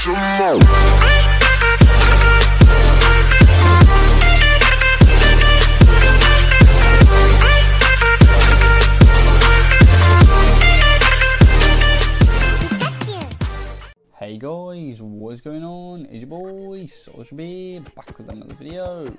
Hey guys, what's going on? It's your boy ServerRealm back with another video.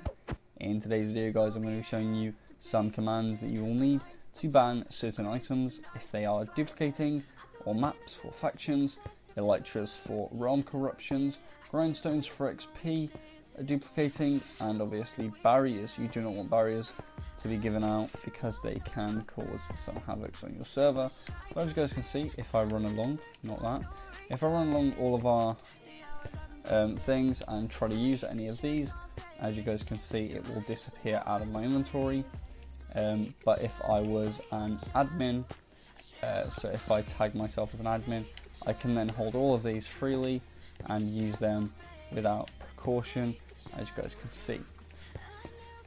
In today's video guys, I'm going to be showing you some commands that you will need to ban certain items if they are duplicating, or maps for factions, elytras for realm corruptions, grindstones for XP duplicating, and obviously barriers. You do not want barriers to be given out because they can cause some havoc on your server. But as you guys can see, if I run along, if I run along all of our things and try to use any of these, as you guys can see, it will disappear out of my inventory. But if I was an admin, so if I tag myself as an admin, I can then hold all of these freely and use them without precaution, as you guys can see.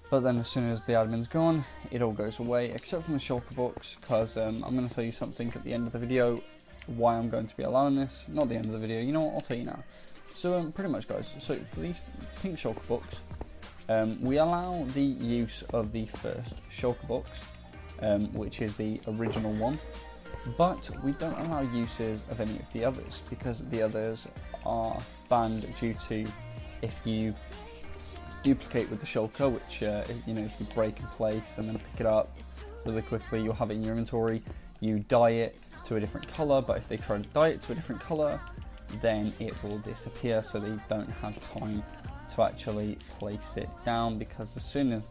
But then as soon as the admin's gone, it all goes away, except from the shulker box, because I'm going to tell you something at the end of the video, why I'm going to be allowing this. Not the end of the video, you know what, I'll tell you now. So pretty much guys, so for these pink shulker box, we allow the use of the first shulker box, which is the original one, but we don't allow uses of any of the others, because the others are banned due to if you duplicate with the shulker, which you know, if you break in place and then pick it up really quickly, you'll have it in your inventory. You dye it to a different color, but if they try to dye it to a different color, then it will disappear, so they don't have time to actually place it down, because as soon as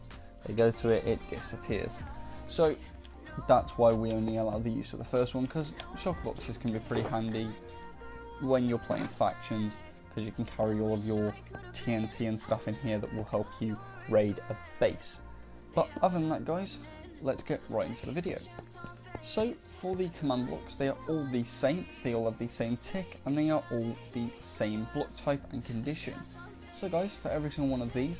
they go to it, it disappears. So that's why we only allow the use of the first one, because shulker boxes can be pretty handy when you're playing factions, because you can carry all of your TNT and stuff in here that will help you raid a base. But other than that guys, let's get right into the video. So for the command blocks, they are all the same, they all have the same tick, and they are all the same block type and condition. So guys, for every single one of these,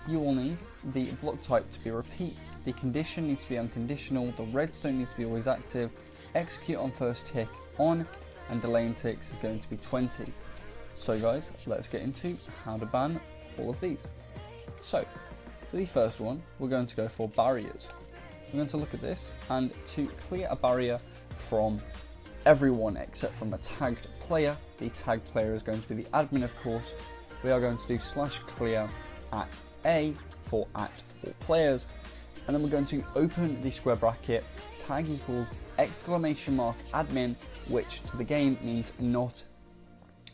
you will need the block type to be repeat, the condition needs to be unconditional, the redstone needs to be always active, execute on first tick on, and delaying ticks is going to be 20. So guys, let's get into how to ban all of these. So for the first one, we're going to go for barriers. We're going to look at this, and to clear a barrier from everyone except from a tagged player, the tagged player is going to be the admin of course, we are going to do /clear at A for at all players, and then we're going to open the square bracket, tag equals exclamation mark admin, which to the game means not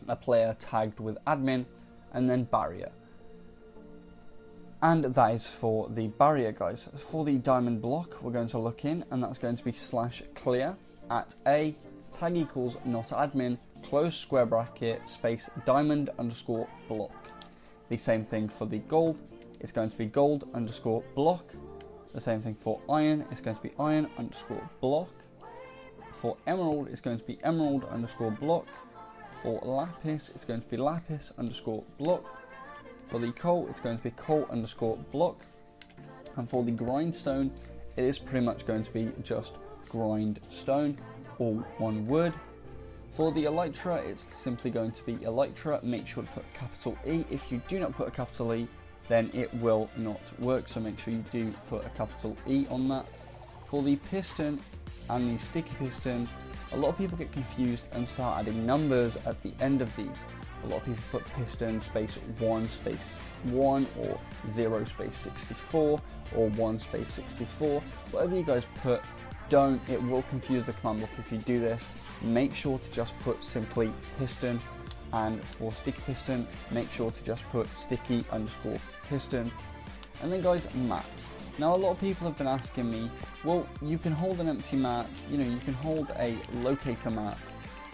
a player tagged with admin, and then barrier. And that is for the barrier guys. For the diamond block, we're going to look in, and that's going to be /clear at A, tag equals not admin, close square bracket, space diamond underscore block. The same thing for the gold, it's going to be gold underscore block. The same thing for iron, it's going to be iron underscore block. For emerald, it's going to be emerald underscore block. For lapis, it's going to be lapis underscore block. For the coal, it's going to be coal underscore block. And for the grindstone, it is pretty much going to be just grindstone, all one word. For the elytra, it's simply going to be elytra. Make sure to put a capital E. If you do not put a capital E, then it will not work, so make sure you do put a capital E on that. For the piston and the sticky piston, a lot of people get confused and start adding numbers at the end of these. A lot of people put piston space 1 space 1 or 0 space 64 or 1 space 64. Whatever you guys put, don't, it will confuse the command block if you do this. Make sure to just put simply piston, and for sticky piston, make sure to just put sticky underscore piston. And then guys, maps. Now a lot of people have been asking me, well, you can hold an empty map, you know, you can hold a locator map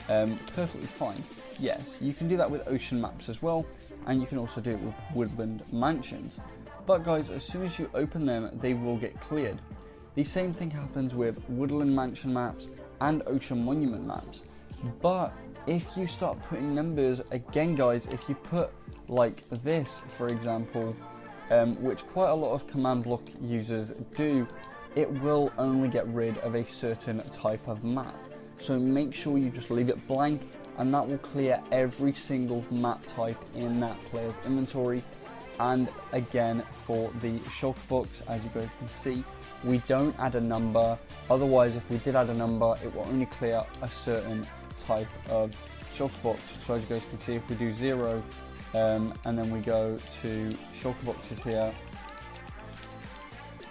perfectly fine. Yes, you can do that with ocean maps as well, and you can also do it with woodland mansions. But guys, as soon as you open them, they will get cleared. The same thing happens with woodland mansion maps and ocean monument maps. But if you start putting numbers, again guys, if you put like this, for example, which quite a lot of command block users do, it will only get rid of a certain type of map. So make sure you just leave it blank and that will clear every single map type in that player's inventory. And again, for the shulker box, as you guys can see, we don't add a number. Otherwise, if we did add a number, it will only clear a certain type of shulker box. So as you guys can see, if we do 0, and then we go to shulker boxes here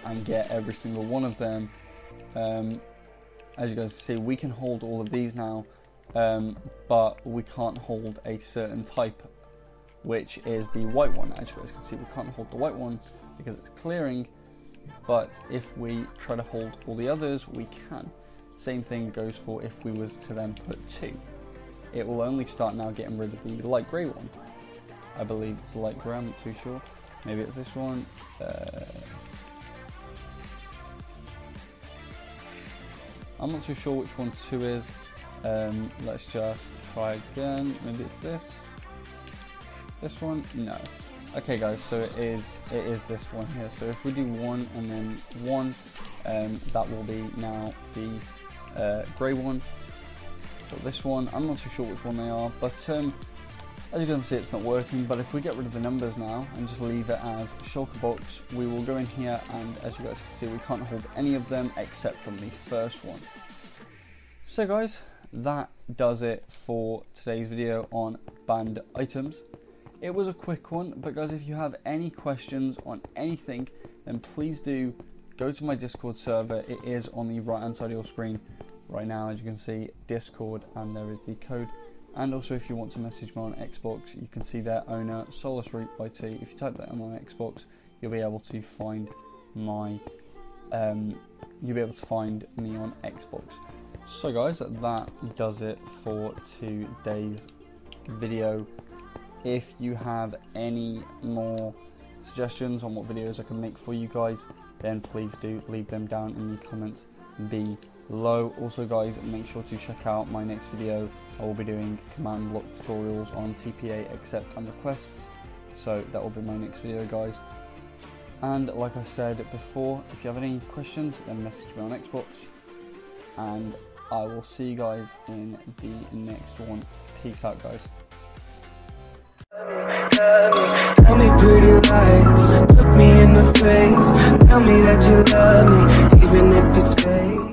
and get every single one of them, as you guys can see, we can hold all of these now, but we can't hold a certain type, which is the white one. As you guys can see, we can't hold the white one because it's clearing, but if we try to hold all the others, we can. Same thing goes for if we was to then put 2. It will only start now getting rid of the light grey one. I believe it's the light grey, I'm not too sure. Maybe it's this one. I'm not too sure which one 2 is. Let's just try again. Maybe it's this. This one? No. Okay guys, so it is this one here. So if we do 1 and then 1, that will be now the grey one. So this one, I'm not too sure which one they are, but as you can see, it's not working. But if we get rid of the numbers now and just leave it as shulker box, we will go in here, and as you guys can see, we can't hold any of them except from the first one. So guys, that does it for today's video on banned items. It was a quick one, but guys, if you have any questions on anything, then please do go to my Discord server. It is on the right hand side of your screen right now, as you can see, Discord, and there is the code. And also, if you want to message me on Xbox, you can see their owner, SolarSreep IT. If you type that in on Xbox, you'll be able to find my me on Xbox. So guys, that does it for today's video. If you have any more suggestions on what videos I can make for you guys, then please do leave them down in the comments below. Also guys, make sure to check out my next video. I will be doing command block tutorials on TPA accept and requests, so that will be my next video guys. And like I said before, if you have any questions, then message me on Xbox, and I will see you guys in the next one. Peace out guys. Tell me pretty lies, look me in the face, tell me that you love me, even if it's fake.